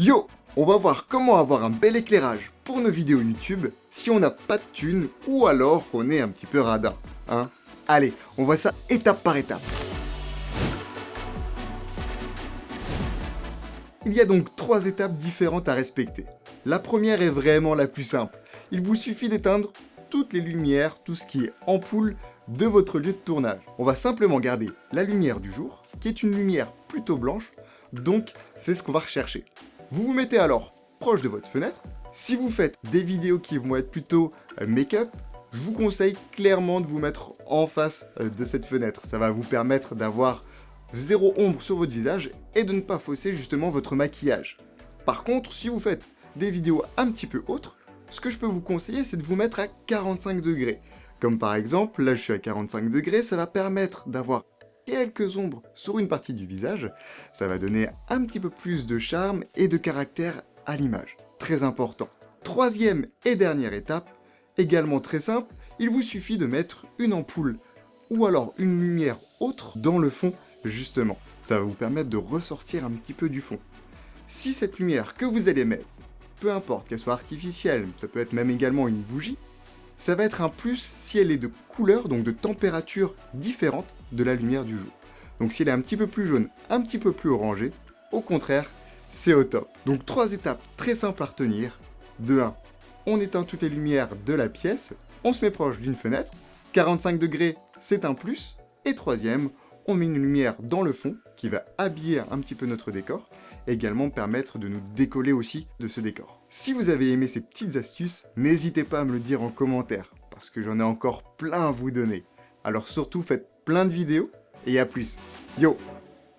Yo, on va voir comment avoir un bel éclairage pour nos vidéos YouTube si on n'a pas de thunes ou alors qu'on est un petit peu radin, hein. Allez, on voit ça étape par étape. Il y a donc 3 étapes différentes à respecter. La première est vraiment la plus simple. Il vous suffit d'éteindre toutes les lumières, tout ce qui est ampoule de votre lieu de tournage. On va simplement garder la lumière du jour, qui est une lumière plutôt blanche, donc c'est ce qu'on va rechercher. Vous vous mettez alors proche de votre fenêtre. Si vous faites des vidéos qui vont être plutôt make-up, je vous conseille clairement de vous mettre en face de cette fenêtre. Ça va vous permettre d'avoir zéro ombre sur votre visage et de ne pas fausser justement votre maquillage. Par contre, si vous faites des vidéos un petit peu autres, ce que je peux vous conseiller, c'est de vous mettre à 45 degrés. Comme par exemple, là je suis à 45 degrés, ça va permettre d'avoir quelques ombres sur une partie du visage. Ça va donner un petit peu plus de charme et de caractère à l'image. Très important. Troisième et dernière étape, également très simple, il vous suffit de mettre une ampoule ou alors une lumière autre dans le fond, justement. Ça va vous permettre de ressortir un petit peu du fond. Si cette lumière que vous allez mettre, peu importe qu'elle soit artificielle, ça peut être même également une bougie, ça va être un plus si elle est de couleur, donc de température différente de la lumière du jour. Donc si elle est un petit peu plus jaune, un petit peu plus orangée, au contraire, c'est au top. Donc 3 étapes très simples à retenir. De 1, on éteint toutes les lumières de la pièce, on se met proche d'une fenêtre, 45 degrés, c'est un plus, et troisième, on met une lumière dans le fond qui va habiller un petit peu notre décor, et également permettre de nous décoller aussi de ce décor. Si vous avez aimé ces petites astuces, n'hésitez pas à me le dire en commentaire, parce que j'en ai encore plein à vous donner. Alors surtout faites plein de vidéos, et à plus. Yo!